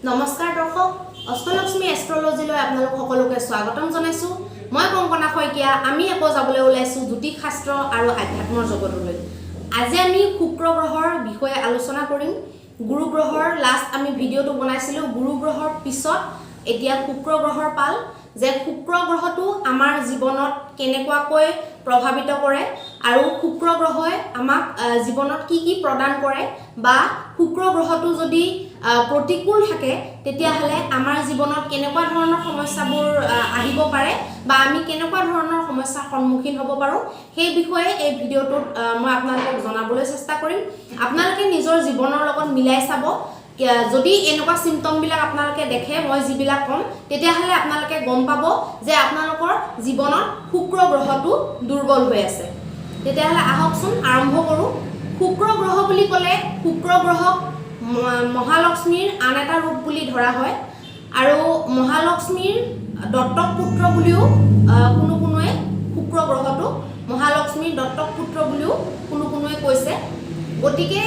নমস্কাৰ দৰ্শক অষ্টলক্ষ্মী এষ্ট্ৰলজিলৈ আপোনালোক সকলোকে স্বাগতম জনাইছো মই কংকনা শইকীয়া আমি আকৌ যাবলৈ ওলাইছো জ্যোতিষ শাস্ত্ৰ আৰু আধ্যাত্মৰ জগতলৈ আজি আমি শুক্ৰ গ্ৰহৰ বিষয়ে আলোচনা কৰিম গুৰু গ্ৰহৰ লাষ্ট আমি ভিডিওটো বনাইছিলো গুৰু গ্ৰহৰ পিছত এতিয়া শুক্ৰ গ্ৰহৰ পাল যে শুক্ৰ গ্ৰহটো আমাৰ জীৱনত কেনেকুৱাকৈ প্ৰভাৱিত কৰে আৰু শুক্ৰ গ্ৰহই আমাক জীৱনত কি প্ৰদান কৰে বা শুক্ৰ গ্ৰহটো যদি প্ৰতিকূল থাকে তেতিয়া হলে আমাৰ জীৱনত কেনেকুৱা ধৰণৰ সমস্যাবোৰ আহিব পাৰে বা আমি কেনেকুৱা ধৰণৰ সমস্যাৰ সন্মুখীন হ'ব পাৰো সেই বিষয়ে এই ভিডিওটোত মই আপোনালোকক জনাবলৈ চেষ্টা কৰিম আপোনালোকে নিজৰ জীৱনৰ লগত মিলাই চাব যদি এনেকুৱা সিম্পটম বিলাক আপোনালোকে দেখে মই যিবিলাক কম তেতিয়া হলে আপোনালোকে গম পাব যে আপোনালোকৰ জীৱনত শুক্ৰ গ্ৰহটো দুৰ্বল হৈ আছে তেতিয়া হলে আহকচোন আৰম্ভ কৰো শুক্ৰ গ্ৰহ বুলি ক'লে শুক্ৰ গ্ৰহক মহালক্ষ্মীৰ আন এটা ৰূপ বুলি ধৰা হয় আৰু মহালক্ষ্মীৰ দত্তক পুত্ৰ বুলিও কোনোৱে শুক্ৰ গ্ৰহটো মহালক্ষ্মীৰ দত্তক পুত্ৰ বুলিও কোনোৱে কৈছে গতিকে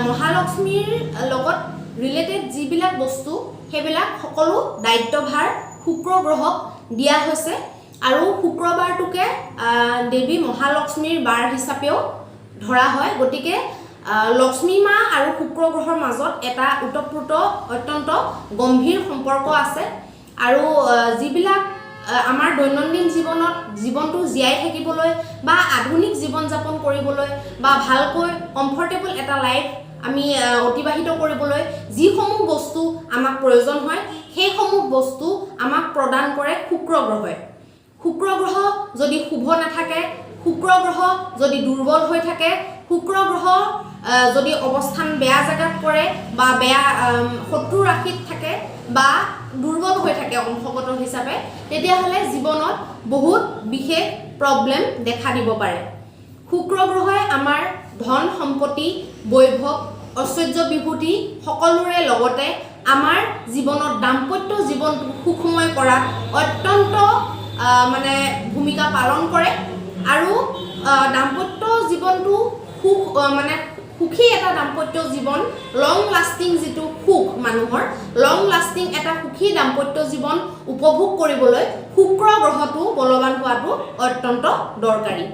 মহালক্ষ্মীৰ লগত ৰিলেটেড যিবিলাক বস্তু সেইবিলাক সকলো দায়িত্বভাৰ শুক্ৰ গ্ৰহক দিয়া হৈছে আৰু শুক্ৰবাৰটোকে দেৱী মহালক্ষ্মীৰ বাৰ হিচাপেও ধৰা হয় গতিকে লক্ষ্মী মা আৰু শুক্ৰ গ্ৰহৰ মাজত এটা উতপ্ৰোত অত্যন্ত গম্ভীৰ সম্পৰ্ক আছে আৰু যিবিলাক আমাৰ দৈনন্দিন জীৱনত জীৱনটো জীয়াই থাকিবলৈ বা আধুনিক জীৱন যাপন কৰিবলৈ বা ভালকৈ কমফৰ্টেবল এটা লাইফ আমি অতিবাহিত কৰিবলৈ যিসমূহ বস্তু আমাক প্ৰয়োজন হয় সেইসমূহ বস্তু আমাক প্ৰদান কৰে শুক্ৰ গ্ৰহই শুক্ৰ গ্ৰহ যদি শুভ নাথাকে শুক্ৰ গ্ৰহ যদি দুৰ্বল হৈ থাকে শুক্ৰ গ্ৰহ যদি অৱস্থান বেয়া জায়গাত কৰে বা বেয়া শত্ৰু ৰাশিত থাকে বা দুৰ্বল হৈ থাকে অংশগত হিচাপে তেতিয়াহ'লে জীৱনত বহুত বিশেষ প্ৰব্লেম দেখা দিব পাৰে শুক্ৰ গ্ৰহই আমাৰ ধন সম্পত্তি বৈভৱ ঐশ্বৰ্য বিভূতি সকলোৰে লগতে আমাৰ জীৱনত দাম্পত্য জীৱনটো সুখময় কৰাত অত্যন্ত মানে ভূমিকা পালন কৰে আৰু দাম্পত্য জীৱনটো সুখী এটা দাম্পত্য জীৱন লং লাষ্টিং যিটো সুখ মানুহৰ লং লাষ্টিং এটা সুখী দাম্পত্য জীৱন উপভোগ কৰিবলৈ শুক্ৰ গ্ৰহটো বলৱান হোৱাটো অত্যন্ত দৰকাৰী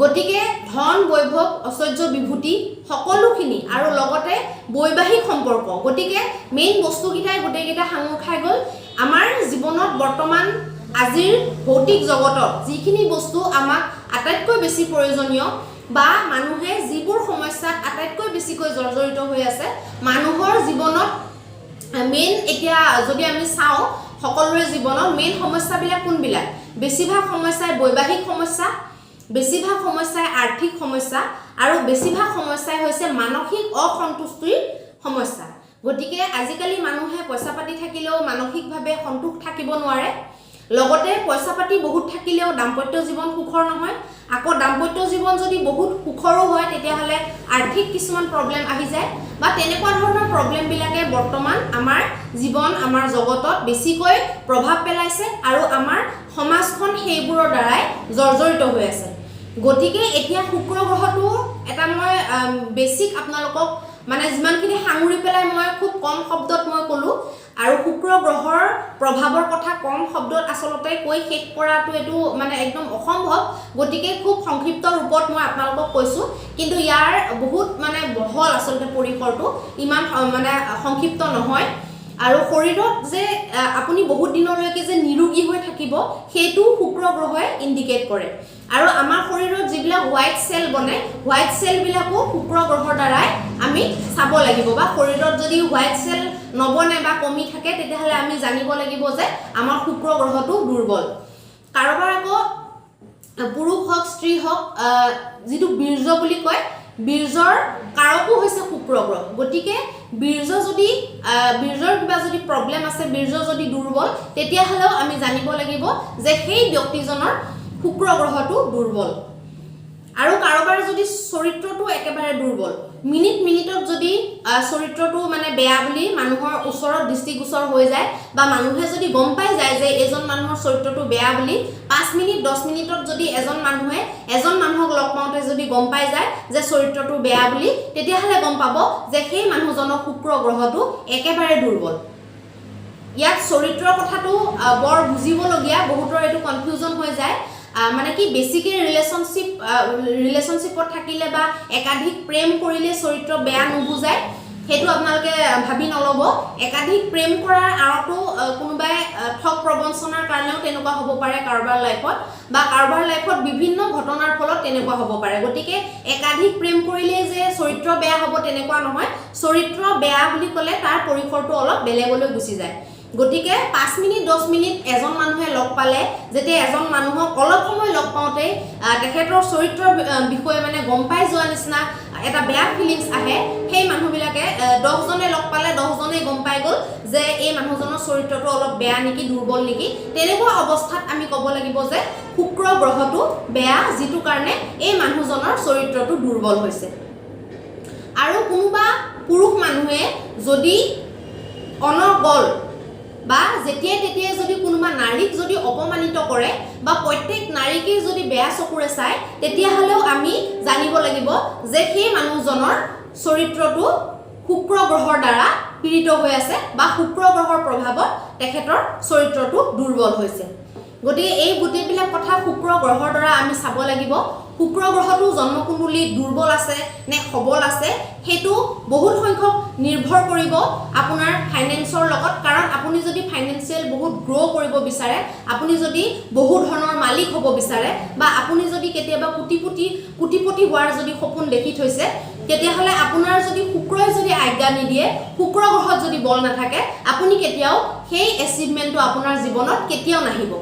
গতিকে ধন বৈভৱ ঐশ্বৰ্য বিভূতি সকলোখিনি আৰু লগতে বৈবাহিক সম্পৰ্ক গতিকে মেইন বস্তুকেইটাই গোটেইকেইটা সাঙুৰ খাই গ'ল আমাৰ জীৱনত বৰ্তমান আজিৰ ভৌতিক জগতত যিখিনি বস্তু আমাক আটাইতকৈ বেছি প্ৰয়োজনীয় বা মানুহে যিবোৰ সমস্যাত আটাইতকৈ বেছিকৈ জৰ্জৰিত হৈ আছে মানুহৰ জীৱনত মেইন এতিয়া যদি আমি চাওঁ সকলোৰে জীৱনত মেইন সমস্যাবিলাক কোনবিলাক বেছিভাগ সমস্যাই বৈবাহিক সমস্যা বেছিভাগ সমস্যাই আৰ্থিক সমস্যা আৰু বেছিভাগ সমস্যাই হৈছে মানসিক অসন্তুষ্টিৰ সমস্যা গতিকে আজিকালি মানুহে পইচা পাতি থাকিলেও মানসিকভাৱে সন্তুষ্ট থাকিব নোৱাৰে লগতে পইচা পাতি বহুত থাকিলেও দাম্পত্য জীৱন সুখৰ নহয় আকৌ দাম্পত্য জীৱন যদি বহুত সুখৰো হয় তেতিয়াহ'লে আৰ্থিক কিছুমান প্ৰব্লেম আহি যায় বা তেনেকুৱা ধৰণৰ প্ৰব্লেমবিলাকে বৰ্তমান আমাৰ জীৱন আমাৰ জগতত বেছিকৈ প্ৰভাৱ পেলাইছে আৰু আমাৰ সমাজখন সেইবোৰৰ দ্বাৰাই জৰ্জৰিত হৈ আছে গতিকে এতিয়া শুক্ৰ গ্ৰহটো এটা মই বেছিক আপোনালোকক মানে যিমানখিনি সাঙুৰি পেলাই মই খুব কম শব্দত মই ক'লোঁ আৰু শুক্ৰ গ্ৰহৰ প্ৰভাৱৰ কথা কম শব্দত আচলতে কৈ শেষ কৰাটো এইটো মানে একদম অসম্ভৱ গতিকে খুব সংক্ষিপ্ত ৰূপত মই আপোনালোকক কৈছোঁ কিন্তু ইয়াৰ বহুত মানে বহল আচলতে পৰিসৰটো ইমান মানে সংক্ষিপ্ত নহয় আৰু শৰীৰত যে আপুনি বহুত দিনলৈকে যে নিৰোগী হৈ থাকিব সেইটো শুক্ৰ গ্ৰহই ইণ্ডিকেট কৰে আৰু আমাৰ শৰীৰত যিবিলাক হোৱাইট চেল বনে হোৱাইট চেলবিলাকো শুক্ৰ গ্ৰহৰ দ্বাৰাই আমি চাব লাগিব বা শৰীৰত যদি হোৱাইট চেল নবনে বা কমি থাকে তেতিয়াহ'লে আমি জানিব লাগিব যে আমাৰ শুক্ৰ গ্ৰহটো দুৰ্বল কাৰোবাৰ আকৌ পুৰুষ হওক স্ত্ৰী হওক যিটো বীৰ্য বুলি কয় বীৰ্যৰ কাৰকো হৈছে শুক্ৰ গ্ৰহ গতিকে বীৰ্যৰ কিবা যদি প্ৰব্লেম আছে বীৰ্য যদি দুৰ্বল তেতিয়াহ'লেও আমি জানিব লাগিব যে সেই ব্যক্তিজনৰ শুক্ৰ গ্ৰহটো দুৰ্বল আৰু কাৰোবাৰ যদি চৰিত্ৰটো একেবাৰে দুৰ্বল মিনিটত যদি চৰিত্ৰটো মানে বেয়া বুলি মানুহৰ ওচৰত দৃষ্টিগোচৰ হৈ যায় বা মানুহে যদি গম পাই যায় যে এজন মানুহৰ চৰিত্ৰটো বেয়া বুলি 5 মিনিট 10 মিনিটত যদি এজন মানুহক লগ পাওঁতে যদি গম পাই যায় যে চৰিত্ৰটো বেয়া বুলি তেতিয়াহ'লে গম পাব যে সেই মানুহজনৰ শুক্ৰ গ্ৰহটো একেবাৰে দুৰ্বল চৰিত্ৰৰ কথাটো বৰ বুজিবলগীয়া, বহুতৰ এইটো কনফিউজন হৈ যায়। মানে কি বেছিকে ৰিলেশ্যনশ্বিপত থাকিলে বা একাধিক প্ৰেম কৰিলে চৰিত্ৰ বেয়া নুবুজায়, সেইটো আপোনালোকে ভাবি নল'ব। একাধিক প্ৰেম কৰাৰ আঁৰতো কোনোবাই ঠগ প্ৰবঞ্চনাৰ কাৰণেও তেনেকুৱা হ'ব পাৰে কাৰোবাৰ লাইফত, বা কাৰোবাৰ লাইফত বিভিন্ন ঘটনাৰ ফলত তেনেকুৱা হ'ব পাৰে। গতিকে একাধিক প্ৰেম কৰিলে যে চৰিত্ৰ বেয়া হ'ব তেনেকুৱা নহয়। চৰিত্ৰ বেয়া বুলি ক'লে তাৰ পৰিসৰটো অলপ বেলেগলৈ গুচি যায়। গতিকে 5 মিনিট 10 মিনিট এজন মানুহে লগ পালে, যেতিয়া এজন মানুহক অলপ সময় লগ পাওঁতে তেখেতৰ চৰিত্ৰৰ বিষয়ে মানে গম পাই যোৱা নিচিনা এটা বেয়া ফিলিংছ আহে, সেই মানুহবিলাকে 10জনে লগ পালে 10জনে গম পাই গ'ল যে এই মানুহজনৰ চৰিত্ৰটো অলপ বেয়া নেকি, দুৰ্বল নেকি। তেনেকুৱা অৱস্থাত আমি ক'ব লাগিব যে শুক্ৰ গ্ৰহটো বেয়া, যিটো কাৰণে এই মানুহজনৰ চৰিত্ৰটো দুৰ্বল হৈছে। আৰু কোনোবা পুৰুষ মানুহে যদি অনৰ্গল বা যেতিয়াই তেতিয়াই যদি কোনোবা নাৰীক যদি অপমানিত কৰে বা প্ৰত্যেক নাৰীকেই যদি বেয়া চকুৰে চায়, তেতিয়াহ'লেও আমি জানিব লাগিব যে সেই মানুহজনৰ চৰিত্ৰটো শুক্ৰ গ্ৰহৰ দ্বাৰা পীড়িত হৈ আছে বা শুক্ৰ গ্ৰহৰ প্ৰভাৱত তেখেতৰ চৰিত্ৰটো দুৰ্বল হৈছে। গতিকে এই গোটেইবিলাক কথা শুক্ৰ গ্ৰহৰ দ্বাৰা আমি চাব লাগিব। শুক্ৰ গ্ৰহটো জন্মকুণ্ডলীত দুৰ্বল আছে নে সবল আছে, সেইটো বহুত সংখ্যক নিৰ্ভৰ কৰিব আপোনাৰ ফাইনেন্সৰ লগত। কাৰণ আপুনি যদি ফাইনেন্সিয়েল বহুত গ্ৰ' কৰিব বিচাৰে, আপুনি যদি বহু ধৰণৰ মালিক হ'ব বিচাৰে, বা আপুনি যদি কেতিয়াবা কোটিপতি হোৱাৰ যদি সপোন দেখি থৈছে, তেতিয়াহ'লে আপোনাৰ যদি শুক্ৰই যদি আজ্ঞা নিদিয়ে, শুক্ৰ গ্ৰহত যদি বল নাথাকে, আপুনি কেতিয়াও সেই এচিভমেণ্টটো আপোনাৰ জীৱনত কেতিয়াও নাহিব।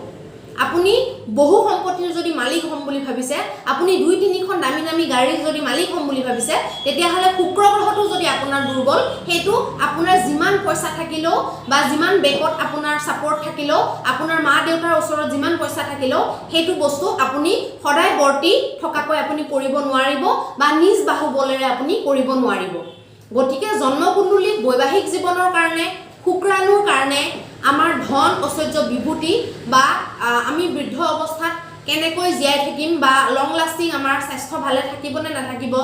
আপুনি বহু সম্পত্তিৰ যদি মালিক হ'ম বুলি ভাবিছে, আপুনি 2-3খন দামী দামী গাড়ীৰ যদি মালিক হ'ম বুলি ভাবিছে, তেতিয়াহ'লে শুক্ৰ গ্ৰহটো যদি আপোনাৰ দুৰ্বল, সেইটো আপোনাৰ যিমান পইচা থাকিলেও বা যিমান বেংকত আপোনাৰ ছাপৰ্ট থাকিলেও, আপোনাৰ মা দেউতাৰ ওচৰত যিমান পইচা থাকিলেও, সেইটো বস্তু আপুনি সদায় বৰ্তি থকাকৈ আপুনি কৰিব নোৱাৰিব বা নিজ বাহুবলেৰে আপুনি কৰিব নোৱাৰিব। গতিকে জন্মকুণ্ডলীত বৈবাহিক জীৱনৰ কাৰণে, শুক্ৰাণুৰ কাৰণে, আমাৰ ধন ঐশ্বৰ্য বিভূতি বা আমি বৃদ্ধ অৱস্থাত কেনেকৈ জীয়াই থাকিম বা লং লাষ্টিং আমাৰ স্বাস্থ্য ভালে থাকিব নে নাথাকিব,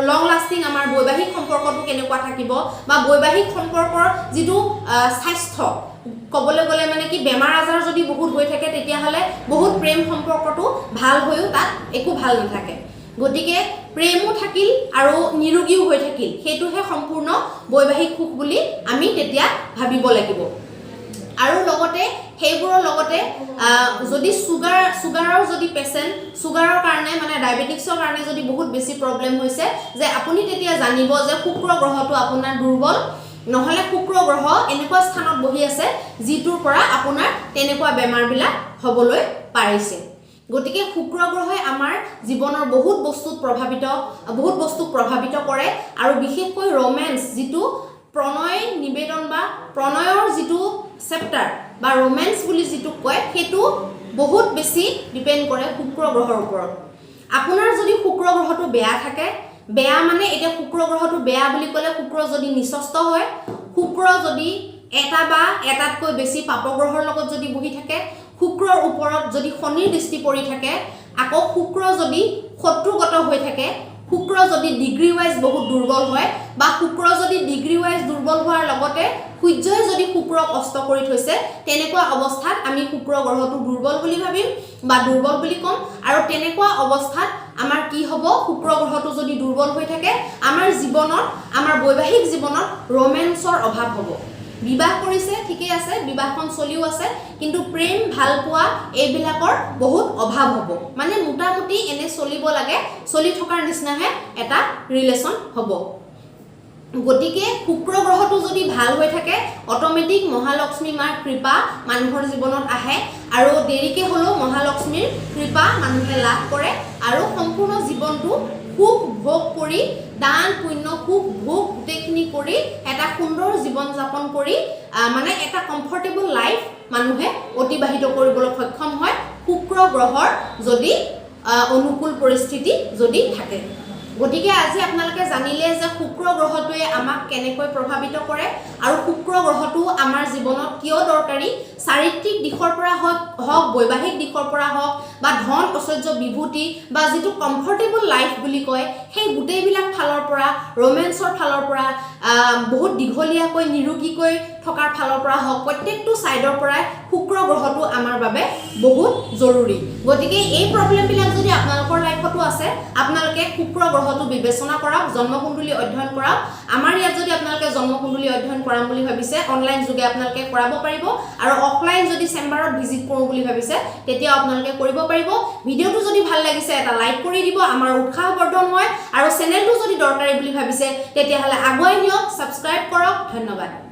লং লাষ্টিং আমাৰ বৈবাহিক সম্পৰ্কটো কেনেকুৱা থাকিব, বা বৈবাহিক সম্পৰ্কৰ যিটো স্বাস্থ্য, ক'বলৈ গ'লে মানে কি বেমাৰ আজাৰ যদি বহুত হৈ থাকে, তেতিয়াহ'লে বহুত প্ৰেম সম্পৰ্কটো ভাল হৈও তাত একো ভাল নাথাকে। গতিকে প্ৰেমো থাকিল আৰু নিৰোগীও হৈ থাকিল, সেইটোহে সম্পূৰ্ণ বৈবাহিক সুখ বুলি আমি তেতিয়া ভাবিব লাগিব। আৰু লগতে সেইবোৰৰ লগতে যদি চুগাৰৰ যদি পেচেণ্ট, চুগাৰৰ কাৰণে মানে ডায়েবেটিক্সৰ কাৰণে যদি বহুত বেছি প্ৰব্লেম হৈছে, যে আপুনি তেতিয়া জানিব যে শুক্ৰ গ্ৰহটো আপোনাৰ দুৰ্বল, নহ'লে শুক্ৰ গ্ৰহ এনেকুৱা স্থানত বহি আছে যিটোৰ পৰা আপোনাৰ তেনেকুৱা বেমাৰবিলাক হ'বলৈ পাৰিছে। গতিকে শুক্ৰ গ্ৰহই আমাৰ জীৱনৰ বহুত বস্তুক প্ৰভাৱিত কৰে, আৰু বিশেষকৈ ৰোমেন্স, যিটো প্ৰণয় নিবেদন বা প্ৰণয়ৰ যিটো চেপ্টাৰ বা ৰোমেন্স বুলি যিটো কয়, সেইটো বহুত বেছি ডিপেণ্ড কৰে শুক্ৰ গ্ৰহৰ ওপৰত। আপোনাৰ যদি শুক্ৰ গ্ৰহটো বেয়া থাকে, বেয়া মানে এতিয়া শুক্ৰ গ্ৰহটো বেয়া বুলি ক'লে শুক্ৰ যদি নিচস্ত হয়, শুক্ৰ যদি এটা বা এটাতকৈ বেছি পাপগ্ৰহৰ লগত যদি বহি থাকে, শুক্ৰৰ ওপৰত যদি শনিৰ দৃষ্টি পৰি থাকে, আকৌ শুক্ৰ যদি শত্ৰুগত হৈ থাকে, শুক্ৰ যদি ডিগ্ৰী ৱাইজ বহুত দুৰ্বল হয়, বা শুক্ৰ যদি ডিগ্ৰী ৱাইজ দুৰ্বল হোৱাৰ লগতে সূৰ্যই যদি শুক্ৰক অস্ত কৰি থৈছে, তেনেকুৱা অৱস্থাত আমি শুক্ৰ গ্ৰহটো দুৰ্বল বুলি ভাবিম বা দুৰ্বল বুলি ক'ম। আৰু তেনেকুৱা অৱস্থাত আমাৰ কি হ'ব, শুক্ৰ গ্ৰহটো যদি দুৰ্বল হৈ থাকে, আমাৰ জীৱনত, আমাৰ বৈবাহিক জীৱনত ৰোমেন্সৰ অভাৱ হ'ব। বিবাহ কৰিছে ঠিকেই আছে, বিবাহখন চলিও আছে, কিন্তু প্ৰেম ভাল পোৱা এইবিলাকৰ বহুত অভাৱ হ'ব। মানে মোটামুটি এনে চলিব লাগে, চলি থকাৰ নিচিনাহে এটা ৰিলেশ্যন হ'ব। গতিকে শুক্ৰ গ্ৰহটো যদি ভাল হৈ থাকে, অট'মেটিক মহালক্ষ্মী মাৰ কৃপা মানুহৰ জীৱনত আহে, আৰু দেৰিকে হ'লেও মহালক্ষ্মীৰ কৃপা মানুহে লাভ কৰে, আৰু সম্পূৰ্ণ জীৱনটো সুখ ভোগ কৰি, দান পুণ্য সুখ ভোগ গোটেইখিনি কৰি এটা সুন্দৰ জীৱন যাপন কৰি মানে এটা কমফৰ্টেবল লাইফ মানুহে অতিবাহিত কৰিবলৈ সক্ষম হয়, শুক্ৰ গ্ৰহৰ যদি অনুকূল পৰিস্থিতি যদি থাকে। গতিকে আজি আপোনালোকে জানিলে যে শুক্ৰ গ্ৰহটোৱে আমাক কেনেকৈ প্ৰভাৱিত কৰে আৰু শুক্ৰ গ্ৰহটো আমাৰ জীৱনত কিয় দৰকাৰী চাৰিত্ৰিক দিশৰ পৰা হওক বৈবাহিক দিশৰ পৰা হওক বা ধন ঐশ্বৰ্য বিভূতি বা যিটো কমফৰ্টেবল লাইফ বুলি কয় সেই গোটেইবিলাক ফালৰ পৰা ৰোমেন্সৰ ফালৰ পৰা বহুত দীঘলীয়াকৈ নিৰোগীকৈ থকাৰ ফালৰ পৰা হওক প্ৰত্যেকটো সাইডৰ পৰাই শুক্ৰ গ্ৰহটো আমাৰ বাবে বহুত জৰুৰী গতিকে এই প্ৰবলেমবিলাক যদি আপোনালোকৰ লাইফতো আছে আপোনালোকে শুক্ৰ গ্ৰহটো বিবেচনা কৰক জন্মকুণ্ডলী অধ্যয়ন কৰক আমাৰ ইয়াত যদি আপোনালোকে জন্মকুণ্ডলী অধ্যয়ন কৰাম বুলি ভাবিছে অনলাইন যোগে আপোনালোকে কৰাব পাৰিব আৰু অফলাইন যদি চেম্বাৰত ভিজিট কৰোঁ বুলি ভাবিছে তেতিয়া আপোনালোকে কৰিব পাৰিব ভিডিওটো যদি ভাল লাগিছে এটা লাইক কৰি দিব আমাৰ উৎসাহ বৰ্ধন হয় আৰু চেনেলটো যদি দৰকাৰী বুলি ভাবিছে তেতিয়াহলে আগুৱাই নিয়ক সাবস্ক্ৰাইব কৰক ধন্যবাদ